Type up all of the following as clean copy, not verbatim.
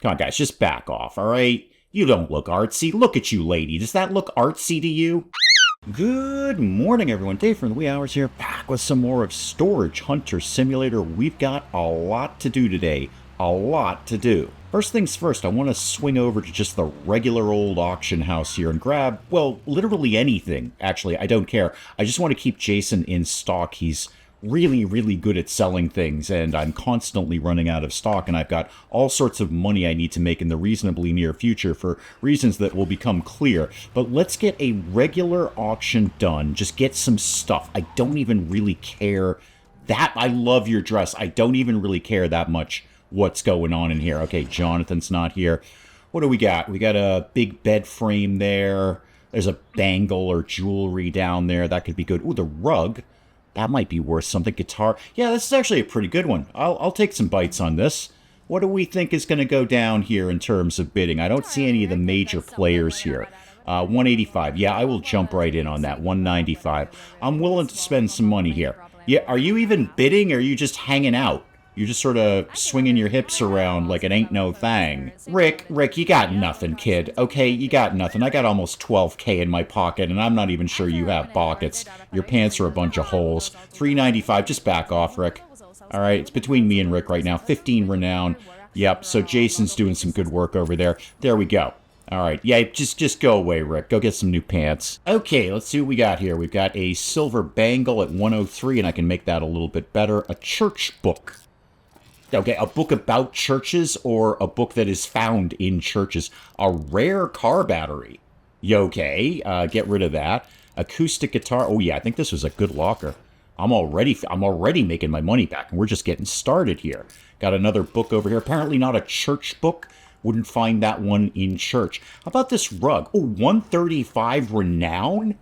Come on, guys, just back off, all right? You don't look artsy. Look at you, lady. Does that look artsy to you? Good morning, everyone. Dave from the wee hours here, back with some more of Storage Hunter Simulator. We've got a lot to do today. A lot to do. First things first, I want to swing over to just the regular old auction house here and grab, well, literally anything. Actually, I don't care. I just want to keep Jason in stock. He's really good at selling things, and I'm constantly running out of stock, and I've got all sorts of money I need to make in the reasonably near future for reasons that will become clear. But let's get a regular auction done. Just get some stuff. I don't even really care that. I love your dress. I don't even really care that much what's going on in here. Okay, Jonathan's not here. What do we got? We got a big bed frame there. There's a bangle or jewelry down there. That could be good. Ooh, the rug. That might be worth something. Guitar. Yeah, this is actually a pretty good one. I'll take some bites on this. What do we think is going to go down here in terms of bidding? I don't see any of the major players here. 185. Yeah, I will jump right in on that. 195. I'm willing to spend some money here. Yeah, are you even bidding, or are you just hanging out? You're just sort of swinging your hips around like it ain't no thing. Rick, you got nothing, kid. Okay, you got nothing. I got almost 12K in my pocket, and I'm not even sure you have pockets. Your pants are a bunch of holes. 395, just back off, Rick. All right, it's between me and Rick right now. 15 renown. Yep, so Jason's doing some good work over there. There we go. All right, yeah, just go away, Rick. Go get some new pants. Okay, let's see what we got here. We've got a silver bangle at 103, and I can make that a little bit better. A church book. Okay, a book about churches or a book that is found in churches. A rare car battery. You okay? Get rid of that. Acoustic guitar. Oh yeah, I think this was a good locker. I'm already making my money back, and we're just getting started here. Got another book over here. Apparently not a church book. Wouldn't find that one in church. How about this rug? Oh, 135 renown?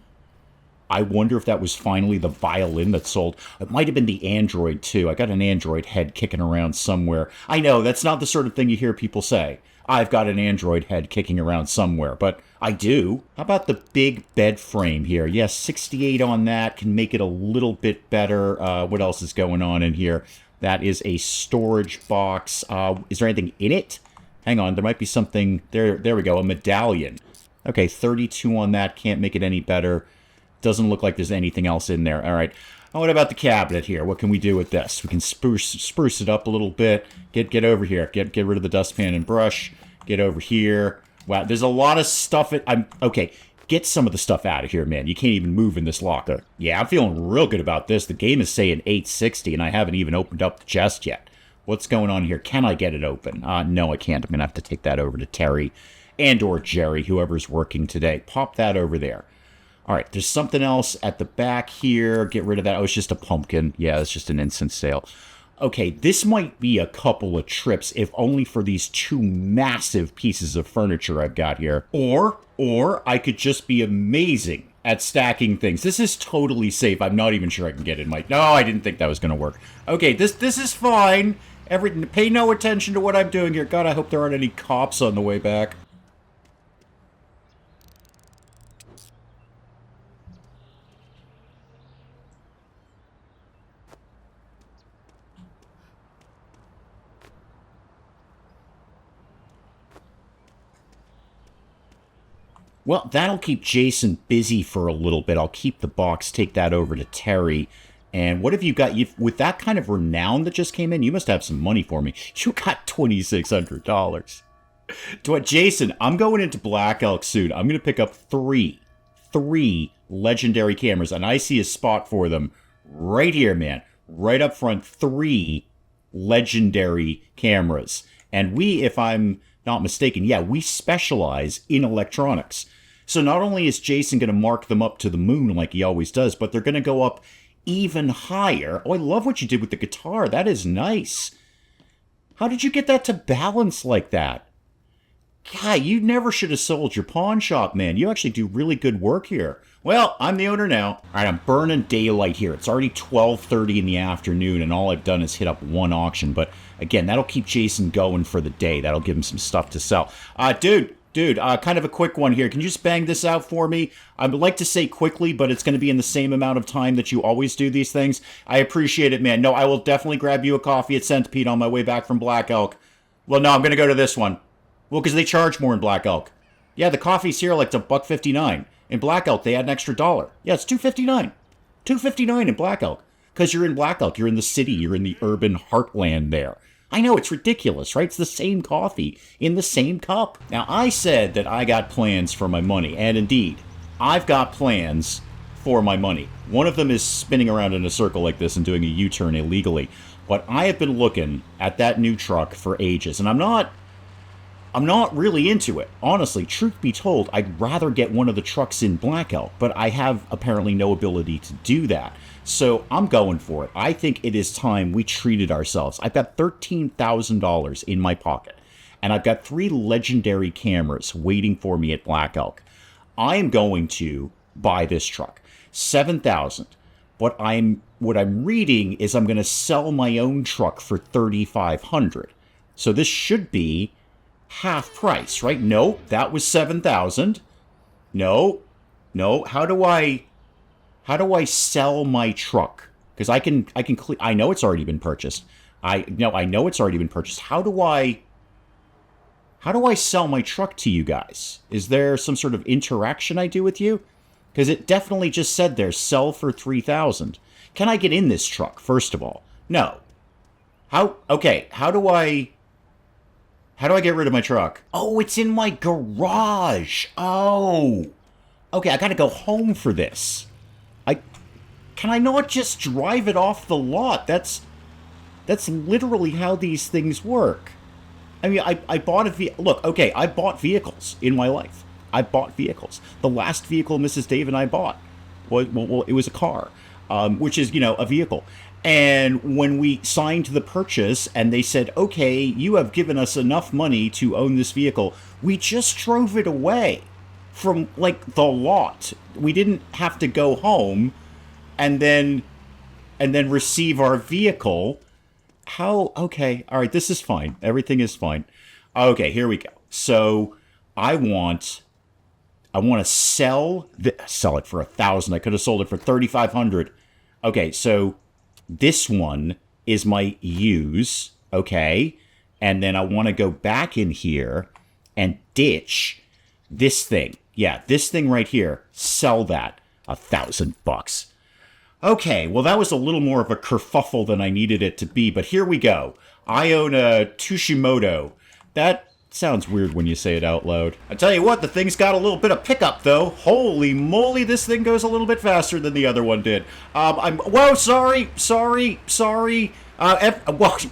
I wonder if that was finally the violin that sold. It might have been the Android, too. I got an Android head kicking around somewhere. I know, that's not the sort of thing you hear people say. I've got an Android head kicking around somewhere, but I do. How about the big bed frame here? Yes, 68 on that. Can make it a little bit better. What else is going on in here? That is a storage box. Is there anything in it? Hang on, there might be something. There we go, a medallion. Okay, 32 on that. Can't make it any better. Doesn't look like there's anything else in there. All right. Oh, what about the cabinet here? What can we do with this? We can spruce it up a little bit. Get over here. Get rid of the dustpan and brush. Get over here. Wow, there's a lot of stuff. Okay. Get some of the stuff out of here, man. You can't even move in this locker. Yeah, I'm feeling real good about this. The game is saying 860, and I haven't even opened up the chest yet. What's going on here? Can I get it open? No, I can't. I'm gonna have to take that over to Terry and or Jerry, whoever's working today. Pop that over there. All right, there's something else at the back here. Get rid of that. Oh, it's just a pumpkin. Yeah, it's just an incense sale. Okay, this might be a couple of trips, if only for these two massive pieces of furniture I've got here. Or I could just be amazing at stacking things. This is totally safe. I'm not even sure I can get in my... No, I didn't think that was going to work. Okay, this is fine. Pay no attention to what I'm doing here. God, I hope there aren't any cops on the way back. Well, that'll keep Jason busy for a little bit. I'll keep the box, take that over to Terry. And what have you got? With that kind of renown that just came in, you must have some money for me. You got $2,600. Jason, I'm going into Black Elk soon. I'm going to pick up three legendary cameras, and I see a spot for them right here, man. Right up front, 3 legendary cameras. And we, if I'm not mistaken, yeah, we specialize in electronics. So not only is Jason going to mark them up to the moon like he always does, but they're going to go up even higher. Oh, I love what you did with the guitar. That is nice. How did you get that to balance like that? God, you never should have sold your pawn shop, man. You actually do really good work here. Well, I'm the owner now. All right, I'm burning daylight here. It's already 12:30 in the afternoon, and all I've done is hit up one auction. But again, that'll keep Jason going for the day. That'll give him some stuff to sell. Dude, kind of a quick one here. Can you just bang this out for me? I would like to say quickly, but it's going to be in the same amount of time that you always do these things. I appreciate it, man. No, I will definitely grab you a coffee at Centipede on my way back from Black Elk. Well, no, I'm going to go to this one. Well, because they charge more in Black Elk. Yeah, the coffee's here like $1.59. In Black Elk, they add an extra $1. Yeah, it's $2.59. $2.59 in Black Elk. Because you're in Black Elk, you're in the city, you're in the urban heartland there. I know, it's ridiculous, right? It's the same coffee in the same cup. Now, I said that I got plans for my money, and indeed, I've got plans for my money. One of them is spinning around in a circle like this and doing a U-turn illegally. But I have been looking at that new truck for ages, and I'm not really into it. Honestly, truth be told, I'd rather get one of the trucks in Black Elk, but I have apparently no ability to do that. So I'm going for it. I think it is time we treated ourselves. I've got $13,000 in my pocket, and I've got 3 legendary cameras waiting for me at Black Elk. I am going to buy this truck. $7,000. What I'm reading is I'm going to sell my own truck for $3,500. So this should be half price, right? No, that was $7,000. No. How do I sell my truck? Because I know it's already been purchased. I know it's already been purchased. How do I sell my truck to you guys? Is there some sort of interaction I do with you? Because it definitely just said there, sell for $3,000. Can I get in this truck, first of all? No. How do I get rid of my truck? Oh, it's in my garage. Oh. Okay, I gotta go home for this. Can I not just drive it off the lot? That's literally how these things work. I mean, I bought a vehicle. Look, okay, I bought vehicles in my life. I bought vehicles. The last vehicle Mrs. Dave and I bought was, well, it was a car, which is, a vehicle. And when we signed the purchase and they said, okay, you have given us enough money to own this vehicle, we just drove it away from, the lot. We didn't have to go home and then receive our vehicle. How? Okay, all right, this is fine. Everything is fine. Okay, here we go. So I want to sell it for $1,000. I could have sold it for $3,500. Okay, so this one is my use, okay? And then I want to go back in here and ditch this thing. Yeah, this thing right here. Sell that. $1,000. Okay, well, that was a little more of a kerfuffle than I needed it to be, but here we go. I own a Tushimoto. That sounds weird when you say it out loud. I tell you what, the thing's got a little bit of pickup, though. Holy moly, this thing goes a little bit faster than the other one did. Whoa, sorry. Whoa,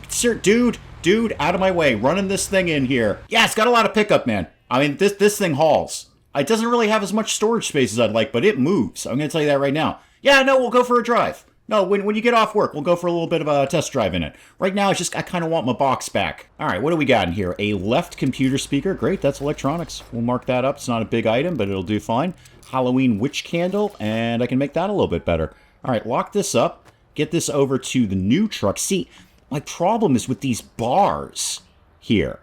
sir, dude, out of my way. Running this thing in here. Yeah, it's got a lot of pickup, man. I mean, this thing hauls. It doesn't really have as much storage space as I'd like, but it moves. I'm going to tell you that right now. Yeah, no, we'll go for a drive. No, when you get off work, we'll go for a little bit of a test drive in it. Right now, I kind of want my box back. All right, what do we got in here? A left computer speaker. Great, that's electronics. We'll mark that up. It's not a big item, but it'll do fine. Halloween witch candle, and I can make that a little bit better. All right, lock this up. Get this over to the new truck. See, my problem is with these bars here.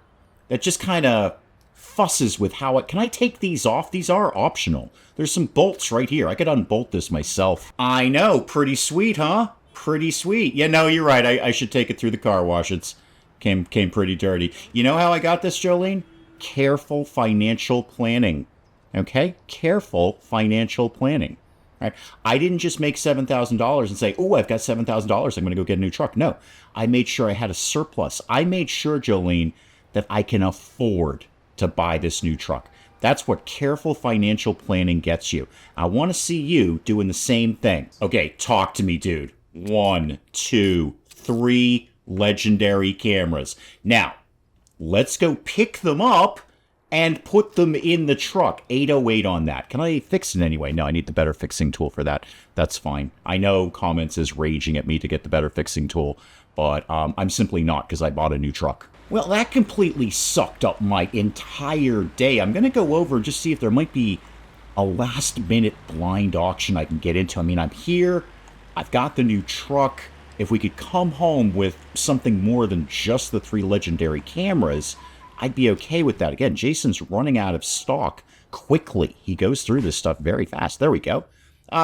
That just kind of fusses with how it... Can I take these off? These are optional. There's some bolts right here. I could unbolt this myself. I know. Pretty sweet, huh? Pretty sweet. Yeah, no, you're right. I should take it through the car wash. It's came pretty dirty. You know how I got this, Jolene? Careful financial planning. Okay? Careful financial planning. Right? I didn't just make $7,000 and say, oh, I've got $7,000. I'm going to go get a new truck. No. I made sure I had a surplus. I made sure, Jolene, that I can afford to buy this new truck. That's what careful financial planning gets you. I want to see you doing the same thing. Okay, talk to me, dude. 1, 2, 3 legendary cameras. Now, let's go pick them up and put them in the truck. 808 on that. Can I fix it anyway? No, I need the better fixing tool for that. That's fine. I know Comments is raging at me to get the better fixing tool, but I'm simply not because I bought a new truck. Well, that completely sucked up my entire day. I'm going to go over and just see if there might be a last-minute blind auction I can get into. I mean, I'm here. I've got the new truck. If we could come home with something more than just the 3 legendary cameras, I'd be okay with that. Again, Jason's running out of stock quickly. He goes through this stuff very fast. There we go.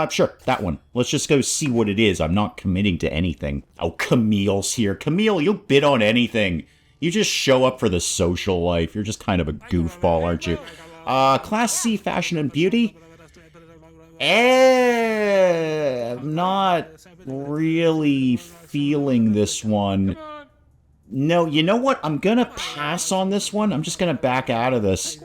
Sure, that one. Let's just go see what it is. I'm not committing to anything. Oh, Camille's here. Camille, you'll bid on anything. You just show up for the social life. You're just kind of a goofball, aren't you? Class C fashion and beauty? I'm not really feeling this one. No, you know what? I'm gonna pass on this one. I'm just gonna back out of this.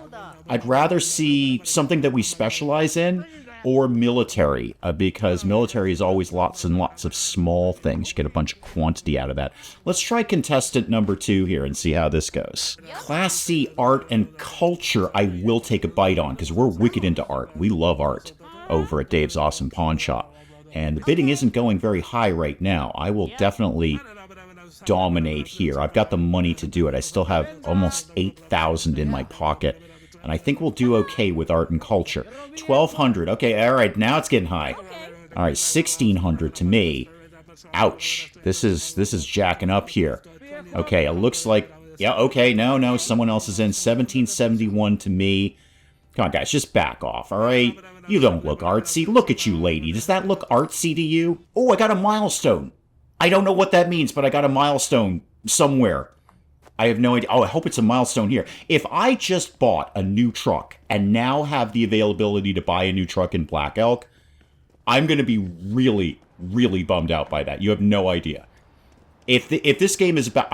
I'd rather see something that we specialize in, or military, because military is always lots and lots of small things. You get a bunch of quantity out of that. Let's try contestant number 2 here and see how this goes. Class C art and culture I will take a bite on, because we're wicked into art. We love art over at Dave's Awesome Pawn Shop. And the bidding isn't going very high right now. I will definitely dominate here. I've got the money to do it. I still have almost 8,000 in my pocket. And I think we'll do okay with art and culture. 1,200. Okay, all right, now it's getting high. All right, 1,600 to me. Ouch. This is jacking up here. Okay, it looks like... Yeah, okay, no, someone else is in. 1,771 to me. Come on, guys, just back off, all right? You don't look artsy. Look at you, lady. Does that look artsy to you? Oh, I got a milestone. I don't know what that means, but I got a milestone somewhere. I have no idea. Oh, I hope it's a milestone here. If I just bought a new truck and now have the availability to buy a new truck in Black Elk, I'm going to be really, really bummed out by that. You have no idea. If this game is about...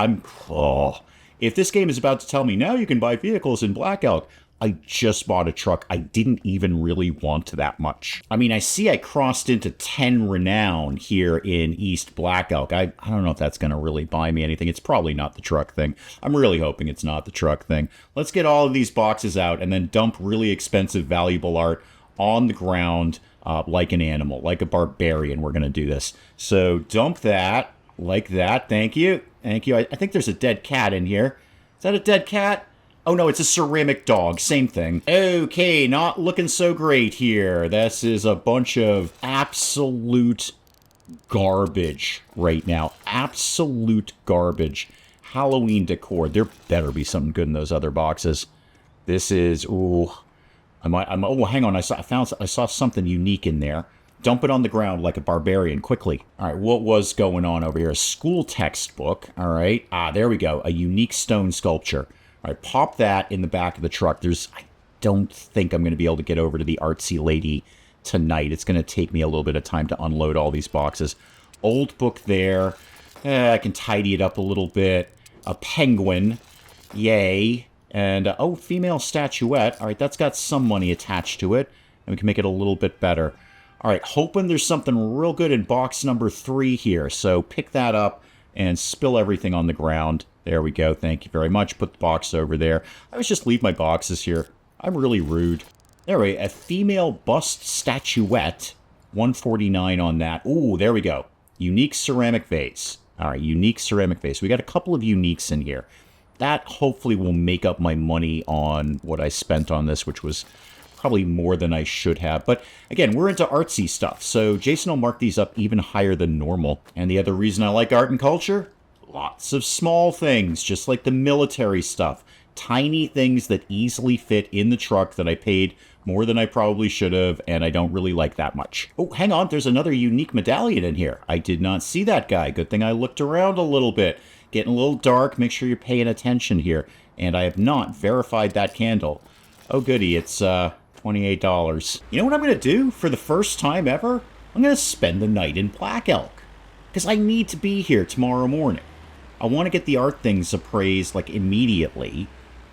If this game is about to tell me, now you can buy vehicles in Black Elk, I just bought a truck I didn't even really want that much. I mean, I see I crossed into 10 renown here in East Black Elk. I don't know if that's going to really buy me anything. It's probably not the truck thing. I'm really hoping it's not the truck thing. Let's get all of these boxes out and then dump really expensive, valuable art on the ground like an animal, like a barbarian. We're going to do this. So dump that like that. Thank you. Thank you. I think there's a dead cat in here. Is that a dead cat? Oh, no, it's a ceramic dog. Same thing. Okay, not looking so great here. This is a bunch of absolute garbage right now. Absolute garbage. Halloween decor. There better be something good in those other boxes. This is... Ooh. Oh, hang on. I saw something unique in there. Dump it on the ground like a barbarian, quickly. All right, what was going on over here? A school textbook. All right. There we go. A unique stone sculpture. All right, pop that in the back of the truck. I don't think I'm going to be able to get over to the artsy lady tonight. It's going to take me a little bit of time to unload all these boxes. Old book there. I can tidy it up a little bit. A penguin. Yay. And, oh, female statuette. All right, that's got some money attached to it. And we can make it a little bit better. All right, hoping there's something real good in box number 3 here. So pick that up and spill everything on the ground. There we go. Thank you very much. Put the box over there. I always just leave my boxes here. I'm really rude. There we go. A female bust statuette. 149 on that. Ooh, there we go. Unique ceramic vase. All right, unique ceramic vase. We got a couple of uniques in here. That hopefully will make up my money on what I spent on this, which was probably more than I should have. But again, we're into artsy stuff, so Jason will mark these up even higher than normal. And the other reason I like art and culture? Lots of small things, just like the military stuff. Tiny things that easily fit in the truck that I paid more than I probably should have, and I don't really like that much. Oh, hang on, there's another unique medallion in here. I did not see that guy. Good thing I looked around a little bit. Getting a little dark, make sure you're paying attention here. And I have not verified that candle. Oh goody, it's $28. You know what I'm going to do for the first time ever? I'm going to spend the night in Black Elk. Because I need to be here tomorrow morning. I want to get the art things appraised, like, immediately.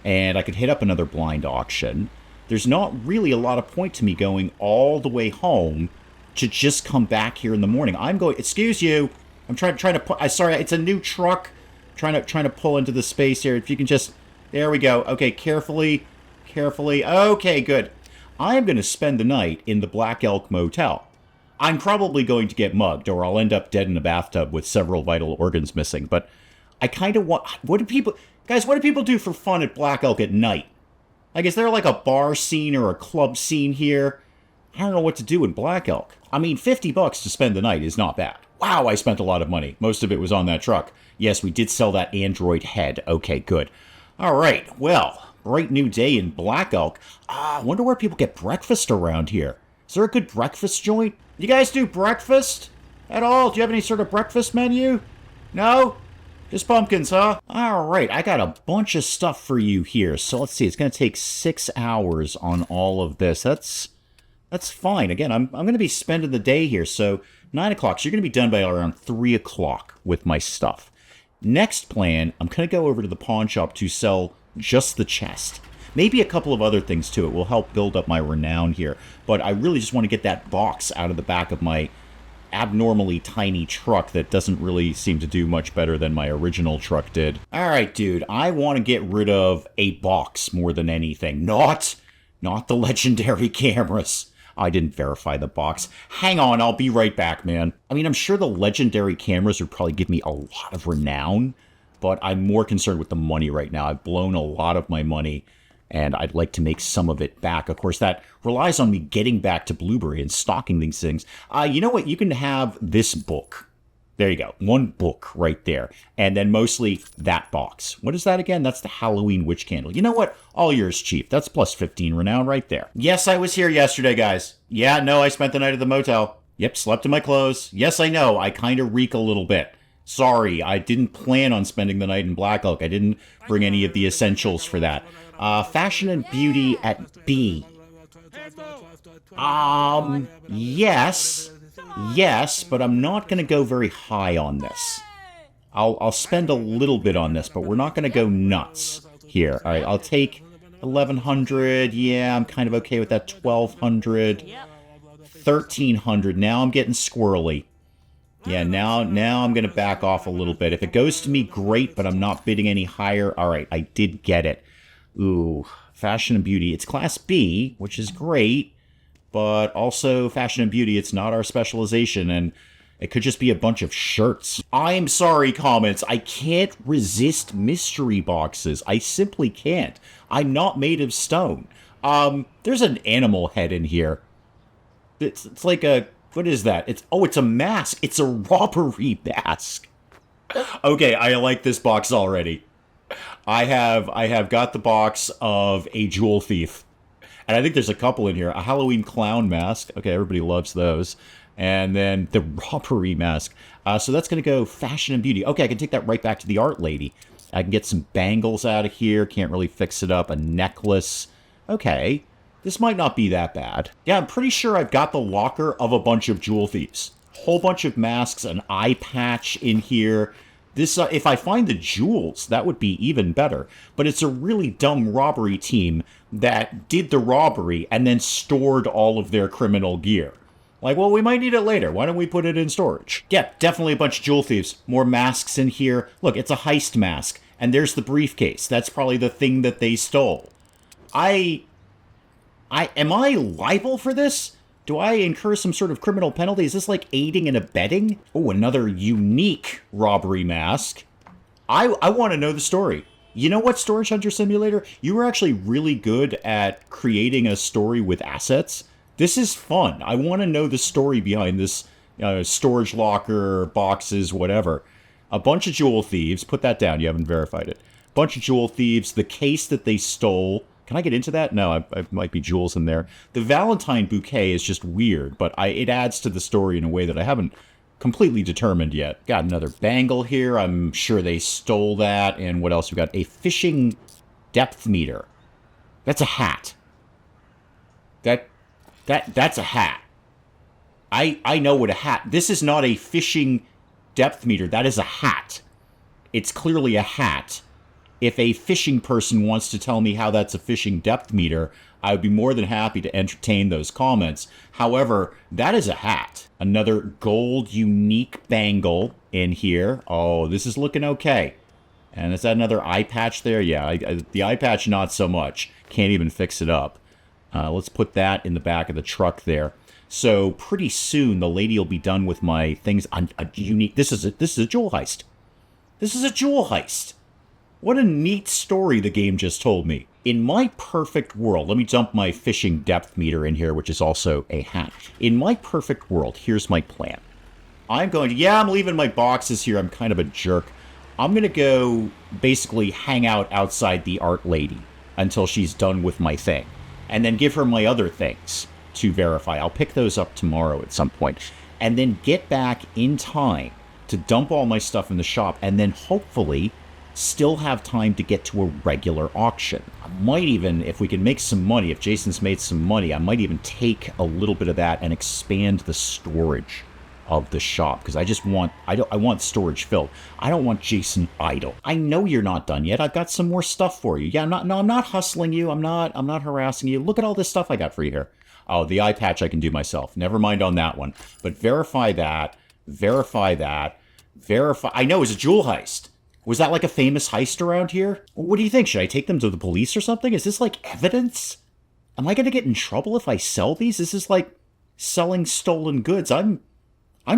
And I could hit up another blind auction. There's not really a lot of point to me going all the way home to just come back here in the morning. I'm going... Excuse you. I'm trying to put... Sorry, it's a new truck. Trying to pull into the space here. If you can just... There we go. Okay, carefully. Okay, good. I am going to spend the night in the Black Elk Motel. I'm probably going to get mugged, or I'll end up dead in a bathtub with several vital organs missing, but I kind of want... What do people do for fun at Black Elk at night? Like, is there like a bar scene or a club scene here? I don't know what to do in Black Elk. I mean, $50 to spend the night is not bad. Wow, I spent a lot of money. Most of it was on that truck. Yes, we did sell that android head. Okay, good. All right, well, bright new day in Black Elk. I wonder where people get breakfast around here. Is there a good breakfast joint? You guys do breakfast at all? Do you have any sort of breakfast menu? No? Just pumpkins, huh? All right, I got a bunch of stuff for you here. So let's see, it's going to take 6 hours on all of this. That's fine. Again, I'm going to be spending the day here, so 9 o'clock. So you're going to be done by around 3 o'clock with my stuff. Next plan, I'm going to go over to the pawn shop to sell just the chest. Maybe a couple of other things too. It will help build up my renown here. But I really just want to get that box out of the back of my abnormally tiny truck that doesn't really seem to do much better than my original truck did. All right, dude, I want to get rid of a box more than anything. Not the legendary cameras. I didn't verify the box. Hang on, I'll be right back, man. I mean, I'm sure the legendary cameras would probably give me a lot of renown, but I'm more concerned with the money right now. I've blown a lot of my money, and I'd like to make some of it back. Of course, that relies on me getting back to Blueberry and stocking these things. You know what? You can have this book. There you go. One book right there. And then mostly that box. What is that again? That's the Halloween witch candle. You know what? All yours, Chief. That's plus 15 renown right there. Yes, I was here yesterday, guys. Yeah, no, I spent the night at the motel. Yep, slept in my clothes. Yes, I know. I kind of reek a little bit. Sorry, I didn't plan on spending the night in Black Elk. I didn't bring any of the essentials for that. Fashion and beauty at B. Yes, but I'm not going to go very high on this. I'll spend a little bit on this, but we're not going to go nuts here. All right, I'll take 1,100. Yeah, I'm kind of okay with that. 1,200. 1,300. Now I'm getting squirrely. Yeah, now I'm going to back off a little bit. If it goes to me, great, but I'm not bidding any higher. All right, I did get it. Ooh, fashion and beauty. It's class B, which is great. But also, fashion and beauty, it's not our specialization, and it could just be a bunch of shirts. I'm sorry, comments. I can't resist mystery boxes. I simply can't. I'm not made of stone. There's an animal head in here. It's like a... What is that? It's a mask. It's a robbery mask. Okay, I like this box already. I have got the box of a jewel thief. And I think there's a couple in here. A Halloween clown mask. Okay, everybody loves those. And then the robbery mask. So that's going to go fashion and beauty. Okay, I can take that right back to the art lady. I can get some bangles out of here. Can't really fix it up. A necklace. Okay, this might not be that bad. Yeah, I'm pretty sure I've got the locker of a bunch of jewel thieves. Whole bunch of masks, an eye patch in here. This, if I find the jewels, that would be even better. But it's a really dumb robbery team that did the robbery and then stored all of their criminal gear. Like, well, we might need it later. Why don't we put it in storage? Yeah, definitely a bunch of jewel thieves. More masks in here. Look, it's a heist mask. And there's the briefcase. That's probably the thing that they stole. Am I liable for this? Do I incur some sort of criminal penalty? Is this like aiding and abetting? Oh, another unique robbery mask. I want to know the story. You know what, Storage Hunter Simulator? You were actually really good at creating a story with assets. This is fun. I want to know the story behind this storage locker, boxes, whatever. A bunch of jewel thieves. Put that down. You haven't verified it. Bunch of jewel thieves. The case that they stole. Can I get into that? No, I might be jewels in there. The Valentine bouquet is just weird, but it adds to the story in a way that I haven't completely determined yet. Got another bangle here. I'm sure they stole that. And what else? We got a fishing depth meter. That's a hat. That's a hat. I know what a hat... This is not a fishing depth meter. That is a hat. It's clearly a hat. If a fishing person wants to tell me how that's a fishing depth meter, I would be more than happy to entertain those comments. However, that is a hat. Another gold unique bangle in here. Oh, this is looking okay. And is that another eye patch there? Yeah, the eye patch, not so much. Can't even fix it up. Let's put that in the back of the truck there. So pretty soon, the lady will be done with my things. A unique... This is a jewel heist. This is a jewel heist. What a neat story the game just told me. In my perfect world, let me dump my fishing depth meter in here, which is also a hat. In my perfect world, here's my plan. I'm leaving my boxes here. I'm kind of a jerk. I'm going to go basically hang out outside the art lady until she's done with my thing. And then give her my other things to verify. I'll pick those up tomorrow at some point. And then get back in time to dump all my stuff in the shop, and then hopefully still have time to get to a regular auction. I might even, if we can make some money, if Jason's made some money, I might even take a little bit of that and expand the storage of the shop, because I want storage filled. I don't want Jason idle. I know you're not done yet. I've got some more stuff for you. Yeah, I'm not hustling you. I'm not harassing you. Look at all this stuff I got for you here. Oh, the eye patch I can do myself. Never mind on that one. But verify that. Verify that. Verify. I know, it's a jewel heist. Was that like a famous heist around here? What do you think? Should I take them to the police or something? Is this like evidence? Am I going to get in trouble if I sell these? This is like selling stolen goods. I'm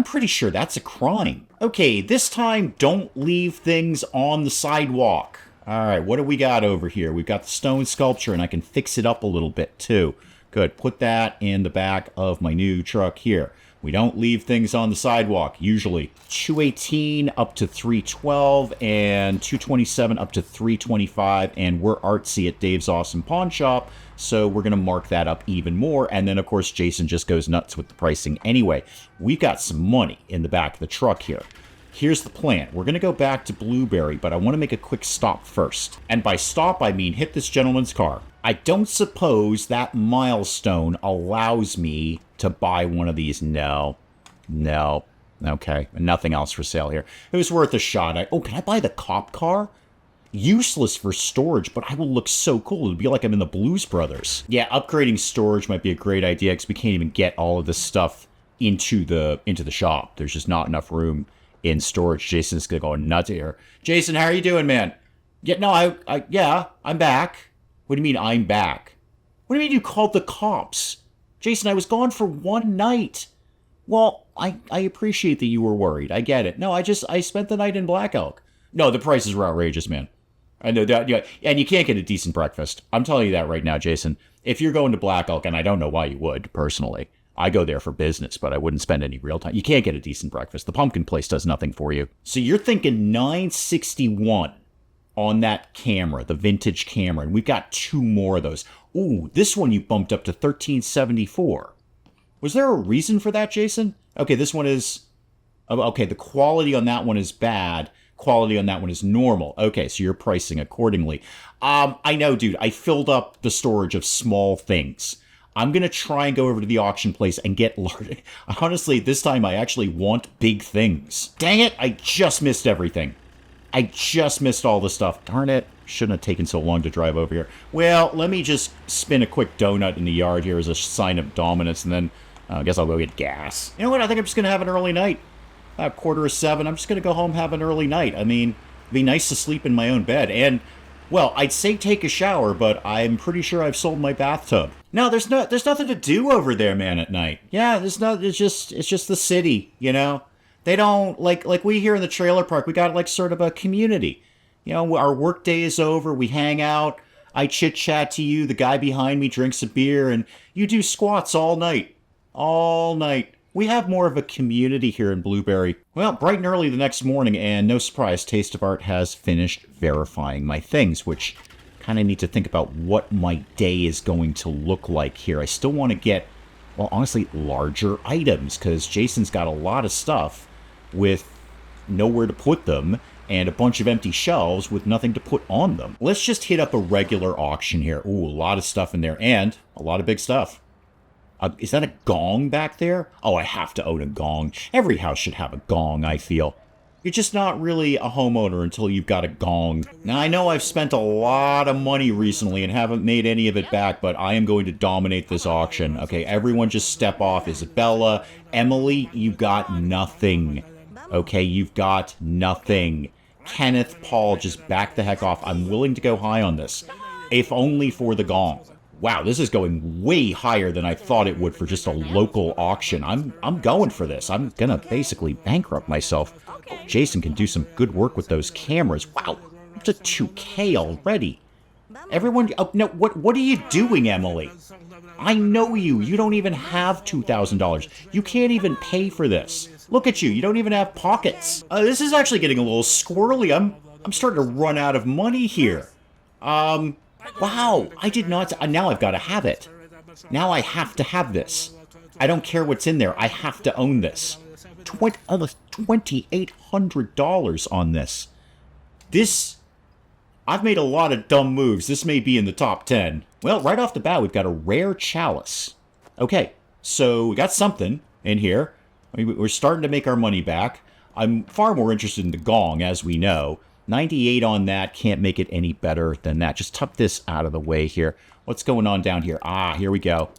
pretty sure that's a crime. Okay, this time don't leave things on the sidewalk. All right, what do we got over here? We've got the stone sculpture, and I can fix it up a little bit too. Good, put that in the back of my new truck here. We don't leave things on the sidewalk, usually. 218 up to 312 and 227 up to 325. And we're artsy at Dave's Awesome Pawn Shop, so we're going to mark that up even more. And then, of course, Jason just goes nuts with the pricing anyway. We've got some money in the back of the truck here. Here's the plan. We're going to go back to Blueberry, but I want to make a quick stop first. And by stop, I mean hit this gentleman's car. I don't suppose that milestone allows me to buy one of these. No. Okay, nothing else for sale here. It was worth a shot. Oh, can I buy the cop car? Useless for storage, but I will look so cool. It'll be like I'm in the Blues Brothers. Yeah, upgrading storage might be a great idea, because we can't even get all of this stuff into the shop. There's just not enough room in storage. Jason's gonna go nuts here. Jason, how are you doing, man? Yeah, no, I'm back. What do you mean I'm back? What do you mean you called the cops? Jason, I was gone for one night. Well, I appreciate that you were worried. I get it. No, I spent the night in Black Elk. No, the prices were outrageous, man. I know that, yeah, and you can't get a decent breakfast. I'm telling you that right now, Jason. If you're going to Black Elk, and I don't know why you would, personally. I go there for business, but I wouldn't spend any real time. You can't get a decent breakfast. The pumpkin place does nothing for you. So you're thinking 961 on that camera, the vintage camera, and we've got two more of those. Ooh, this one you bumped up to 1374. Was there a reason for that, Jason? Okay, this one is... Okay, the quality on that one is bad. Quality on that one is normal. Okay, so you're pricing accordingly. I know, dude. I filled up the storage of small things. I'm going to try and go over to the auction place and get large. Honestly, this time I actually want big things. Dang it, I just missed everything. I just missed all the stuff. Darn it. Shouldn't have taken so long to drive over here. Well, let me just spin a quick donut in the yard here as a sign of dominance, and then I guess I'll go get gas. You know what? I think I'm just going to have an early night. About 6:45. I'm just going to go home, have an early night. I mean, it'd be nice to sleep in my own bed. And, well, I'd say take a shower, but I'm pretty sure I've sold my bathtub. No, there's nothing to do over there, man, at night. Yeah, it's just the city, you know? They don't, like we here in the trailer park, we got like sort of a community. You know, our work day is over, we hang out, I chit-chat to you, the guy behind me drinks a beer, and you do squats all night. All night. We have more of a community here in Blueberry. Well, bright and early the next morning, and no surprise, Taste of Art has finished verifying my things, which kind of need to think about what my day is going to look like here. I still want to get, well, honestly, larger items, because Jason's got a lot of stuff with nowhere to put them, and a bunch of empty shelves with nothing to put on them. Let's just hit up a regular auction here. Ooh, a lot of stuff in there, and a lot of big stuff. Is that a gong back there? Oh, I have to own a gong. Every house should have a gong, I feel. You're just not really a homeowner until you've got a gong. Now, I know I've spent a lot of money recently and haven't made any of it back, but I am going to dominate this auction. Okay, everyone just step off. Isabella, Emily, you got nothing. Okay, you've got nothing. Kenneth, Paul, just back the heck off. I'm willing to go high on this, if only for the gong. Wow, this is going way higher than I thought it would for just a local auction. I'm going for this. I'm gonna basically bankrupt myself. Oh, Jason can do some good work with those cameras. Wow, up to 2K already. Everyone, oh, no, what are you doing, Emily? I know you. You don't even have $2,000. You can't even pay for this. Look at you. You don't even have pockets. This is actually getting a little squirrely. I'm starting to run out of money here. Wow, I did not... now I've got to have it. Now I have to have this. I don't care what's in there. I have to own this. almost $2,800 on this. I've made a lot of dumb moves. This may be in the top 10. Well, right off the bat, we've got a rare chalice. Okay, so we got something in here. We're starting to make our money back. I'm far more interested in the gong, as we know. 98 on that. Can't make it any better than that. Just tuck this out of the way here. What's going on down here? Ah, here we go.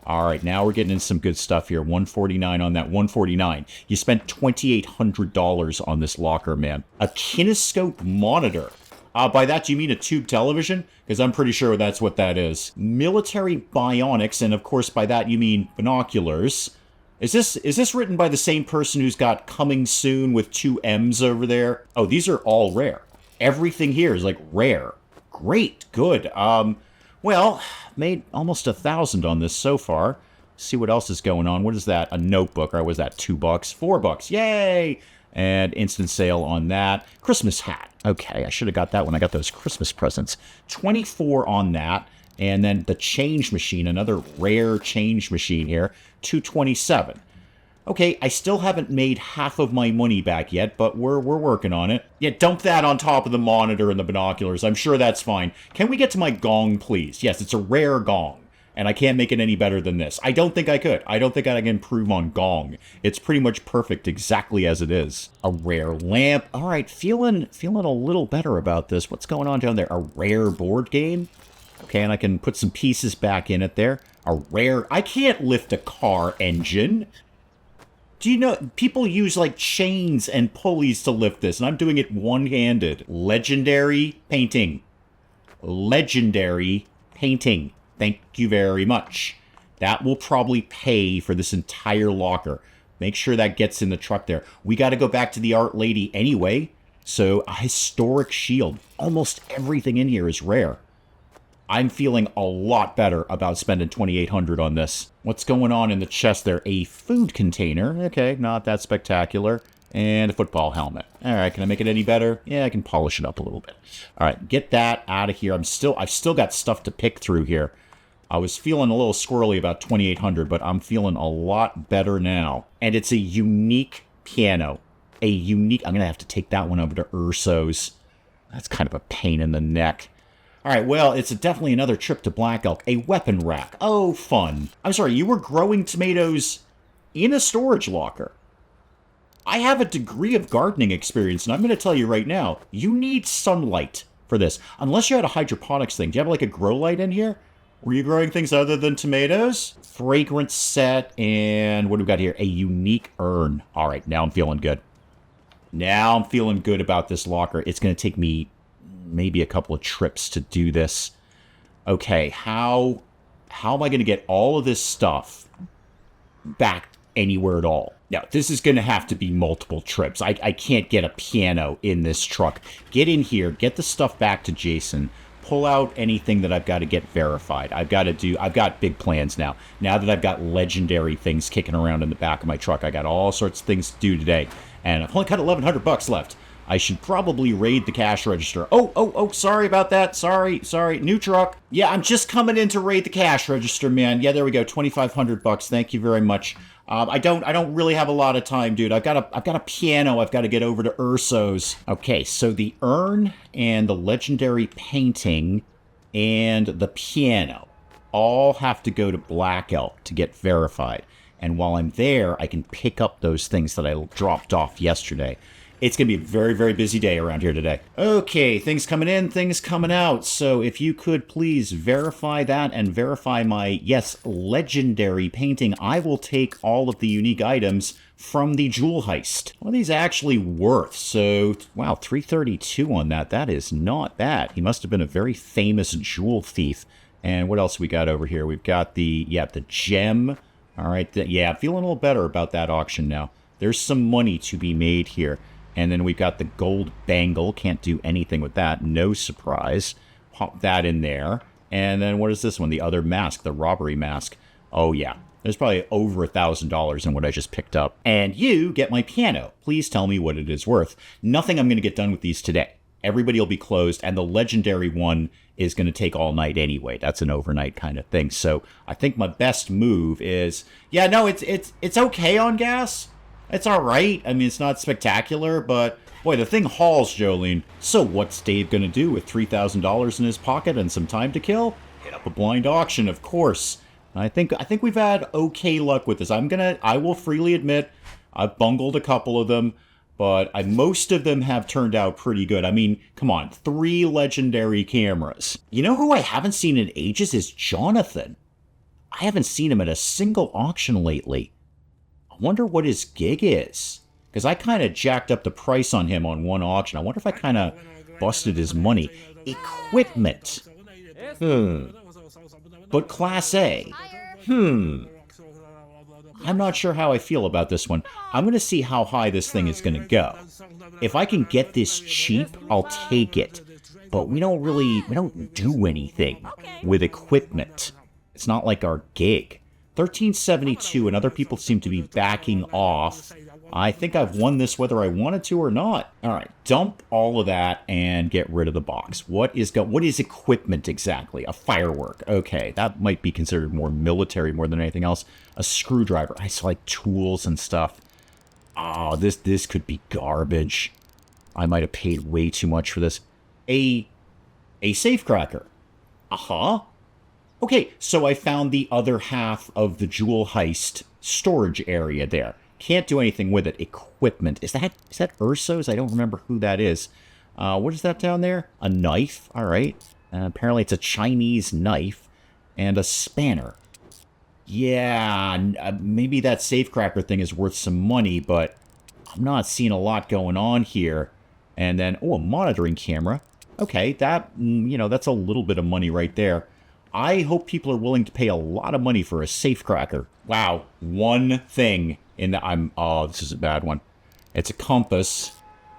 All right, now we're getting into some good stuff here. 149 on that. 149. You spent $2,800 on this locker, man. A kinescope monitor. By that, do you mean a tube television? Because I'm pretty sure that's what that is. Military bionics, and of course by that you mean binoculars. Is this written by the same person who's got coming soon with 2 M's over there? Oh, these are all rare. Everything here is like rare. Great, good. Well, made almost 1,000 on this so far. See what else is going on. What is that? A notebook. Or was that $2? $4. Yay! And instant sale on that. Christmas hat. Okay, I should have got that when I got those Christmas presents. 24 on that. And then the change machine, another rare change machine here. 227. Okay, I still haven't made half of my money back yet, but we're working on it. Yeah, dump that on top of the monitor and the binoculars. I'm sure that's fine. Can we get to my gong, please? Yes, it's a rare gong. And I can't make it any better than this. I don't think I could. I don't think I can improve on gong. It's pretty much perfect exactly as it is. A rare lamp. All right, feeling a little better about this. What's going on down there? A rare board game. Okay, and I can put some pieces back in it there. A rare... I can't lift a car engine. Do you know... People use, like, chains and pulleys to lift this, and I'm doing it one-handed. Legendary painting. Legendary painting. Thank you very much. That will probably pay for this entire locker. Make sure that gets in the truck there. We got to go back to the art lady anyway. So, a historic shield. Almost everything in here is rare. I'm feeling a lot better about spending $2,800 on this. What's going on in the chest there? A food container. Okay, not that spectacular. And a football helmet. All right, can I make it any better? Yeah, I can polish it up a little bit. All right, get that out of here. I've still got stuff to pick through here. I was feeling a little squirrely about $2,800, but I'm feeling a lot better now. And it's a unique piano. I'm going to have to take that one over to Urso's. That's kind of a pain in the neck. All right, well, it's definitely another trip to Black Elk. A weapon rack. Oh, fun. I'm sorry, you were growing tomatoes in a storage locker. I have a degree of gardening experience, and I'm going to tell you right now, you need sunlight for this. Unless you had a hydroponics thing. Do you have, like, a grow light in here? Were you growing things other than tomatoes? Fragrance set, and what do we got here? A unique urn. All right, now I'm feeling good. Now I'm feeling good about this locker. It's going to take me maybe a couple of trips to do this. Okay, how am I going to get all of this stuff back anywhere at all? Now, this is going to have to be multiple trips. I can't get a piano in this truck. Get in here, get the stuff back to Jason, pull out anything that I've got to get verified. I've got big plans now. Now that I've got legendary things kicking around in the back of my truck, I got all sorts of things to do today. And I've only got $1,100 left. I should probably raid the cash register. Oh, sorry about that. Sorry. New truck. Yeah, I'm just coming in to raid the cash register, man. Yeah, there we go. $2,500. Thank you very much. I don't really have a lot of time, dude. I've got a piano I've got to get over to Urso's. Okay, so the urn and the legendary painting and the piano all have to go to Black Elk to get verified. And while I'm there, I can pick up those things that I dropped off yesterday. It's going to be a very, very busy day around here today. Okay, things coming in, things coming out. So if you could please verify that and verify my, yes, legendary painting, I will take all of the unique items from the jewel heist. What are these actually worth? So, wow, $332 on that. That is not bad. He must have been a very famous jewel thief. And what else we got over here? We've got the gem. All right, I'm feeling a little better about that auction now. There's some money to be made here. And then we've got the gold bangle. Can't do anything with that. No surprise. Pop that in there. And then what is this one? The other mask, the robbery mask. Oh, yeah. There's probably over $1,000 in what I just picked up. And you get my piano. Please tell me what it is worth. Nothing I'm going to get done with these today. Everybody will be closed. And the legendary one is going to take all night anyway. That's an overnight kind of thing. So I think my best move is... Yeah, no, it's okay on gas. It's alright. I mean, it's not spectacular, but boy, the thing hauls, Jolene. So what's Dave gonna do with $3,000 in his pocket and some time to kill? Hit up a blind auction, of course. I think we've had okay luck with this. I will freely admit, I've bungled a couple of them, but most of them have turned out pretty good. I mean, come on, 3 legendary cameras. You know who I haven't seen in ages is Jonathan. I haven't seen him at a single auction lately. I wonder what his gig is. Because I kind of jacked up the price on him on one auction. I wonder if I kind of busted his money. Equipment. But Class A. I'm not sure how I feel about this one. I'm going to see how high this thing is going to go. If I can get this cheap, I'll take it. But we don't do anything with equipment. It's not like our gig. 1372, and other people seem to be backing off. I think I've won this whether I wanted to or not. All right, dump all of that and get rid of the box. What is equipment exactly? A firework. Okay, that might be considered more military more than anything else. A screwdriver. I saw like tools and stuff. Oh, this could be garbage. I might have paid way too much for this. A safecracker. Uh-huh. Okay, so I found the other half of the jewel heist storage area there. Can't do anything with it. Equipment. Is that Urso's? I don't remember who that is. What is that down there? A knife. All right. Apparently it's a Chinese knife. And a spanner. Yeah, maybe that safecracker thing is worth some money, but I'm not seeing a lot going on here. And then, a monitoring camera. Okay, that's a little bit of money right there. I hope people are willing to pay a lot of money for a safecracker. Wow, one thing in the... this is a bad one. It's a compass.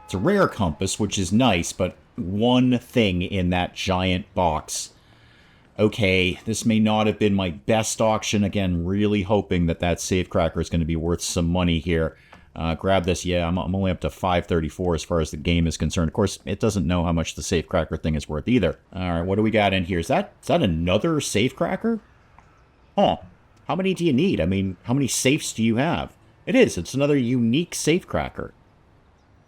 It's a rare compass, which is nice, but one thing in that giant box. Okay, this may not have been my best auction. Again, really hoping that safecracker is going to be worth some money here. Grab this. Yeah, I'm only up to 534 as far as the game is concerned. Of course, it doesn't know how much the safecracker thing is worth either. All right, what do we got in here? Is that another safecracker? Huh. How many do you need? I mean, how many safes do you have? It is. It's another unique safecracker.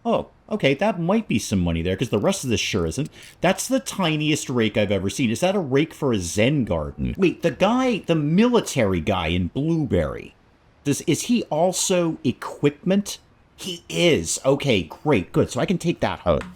Oh, okay, that might be some money there, because the rest of this sure isn't. That's the tiniest rake I've ever seen. Is that a rake for a Zen garden? Wait, the military guy in Blueberry, is he also equipment? He is. Okay, great, good. So I can take that home.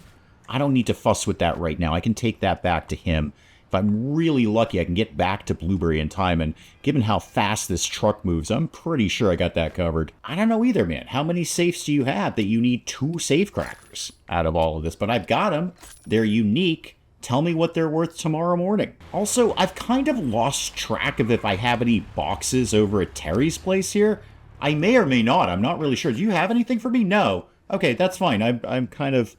I don't need to fuss with that right now. I can take that back to him. If I'm really lucky, I can get back to Blueberry in time, and given how fast this truck moves, I'm pretty sure I got that covered. I don't know either, man. How many safes do you have that you need 2 safecrackers out of all of this? But I've got them. They're unique. Tell me what they're worth tomorrow morning. Also, I've kind of lost track of if I have any boxes over at Terry's place here. I may or may not. I'm not really sure. Do you have anything for me? No. Okay, that's fine. I'm kind of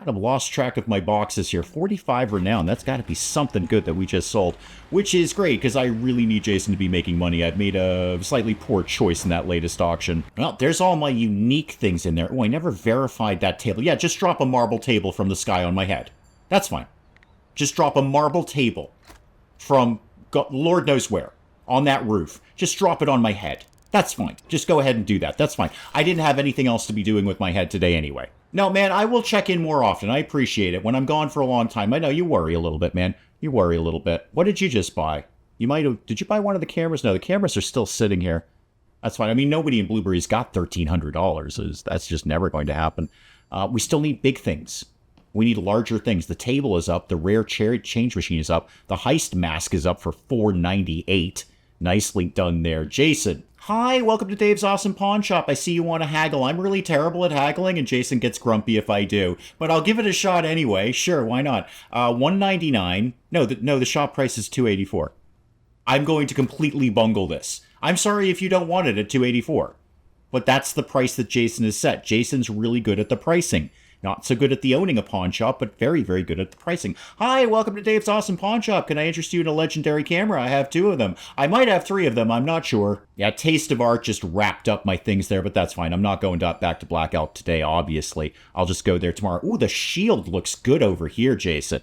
lost track of my boxes here. 45 renown. That's got to be something good that we just sold, which is great because I really need Jason to be making money. I've made a slightly poor choice in that latest auction. Well, there's all my unique things in there. Oh, I never verified that table. Yeah, just drop a marble table from the sky on my head. That's fine. Just drop a marble table from Lord knows where on that roof. Just drop it on my head. That's fine. Just go ahead and do that. That's fine. I didn't have anything else to be doing with my head today anyway. No, man, I will check in more often. I appreciate it. When I'm gone for a long time, I know you worry a little bit, man. You worry a little bit. What did you just buy? Did you buy one of the cameras? No, the cameras are still sitting here. That's fine. I mean, nobody in Blueberry's got $1,300. That's just never going to happen. We still need big things. We need larger things. The table is up. The rare change machine is up. The heist mask is up for $498. Nicely done there. Jason. Hi, welcome to Dave's Awesome Pawn Shop. I see you want to haggle. I'm really terrible at haggling, and Jason gets grumpy if I do. But I'll give it a shot anyway. Sure, why not? $199. No, the shop price is $284. I'm going to completely bungle this. I'm sorry if you don't want it at $284. But that's the price that Jason has set. Jason's really good at the pricing. Not so good at the owning a pawn shop, but very, very good at the pricing. Hi, welcome to Dave's Awesome Pawn Shop. Can I interest you in a legendary camera? I have 2 of them. I might have 3 of them. I'm not sure. Yeah, Taste of Art just wrapped up my things there, but that's fine. I'm not going back to Black Elk today, obviously. I'll just go there tomorrow. Ooh, the shield looks good over here, Jason.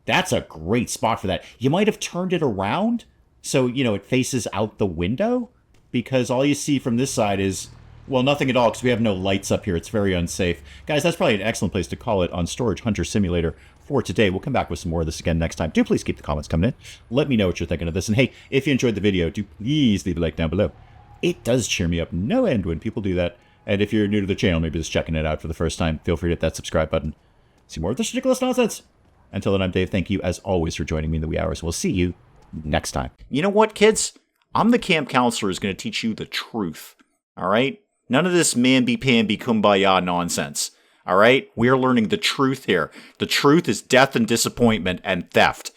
That's a great spot for that. You might have turned it around so, it faces out the window, because all you see from this side is Well, nothing at all, because we have no lights up here. It's very unsafe. Guys, that's probably an excellent place to call it on Storage Hunter Simulator for today. We'll come back with some more of this again next time. Do please keep the comments coming in. Let me know what you're thinking of this. And hey, if you enjoyed the video, do please leave a like down below. It does cheer me up no end when people do that. And if you're new to the channel, maybe just checking it out for the first time, feel free to hit that subscribe button. See more of this ridiculous nonsense. Until then, I'm Dave. Thank you, as always, for joining me in the wee hours. We'll see you next time. You know what, kids? I'm the camp counselor who's going to teach you the truth. All right? None of this mamby-pamby kumbaya nonsense. All right? We're learning the truth here. The truth is death and disappointment and theft.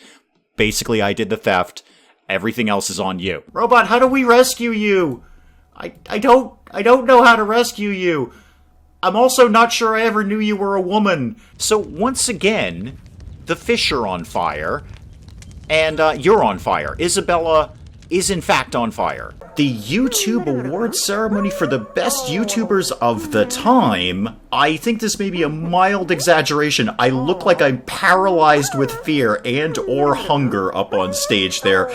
Basically, I did the theft. Everything else is on you. Robot, how do we rescue you? I don't know how to rescue you. I'm also not sure I ever knew you were a woman. So once again, the fish are on fire, and you're on fire. Isabella is in fact on fire. The YouTube award ceremony for the best YouTubers of the time? I think this may be a mild exaggeration. I look like I'm paralyzed with fear and or hunger up on stage there.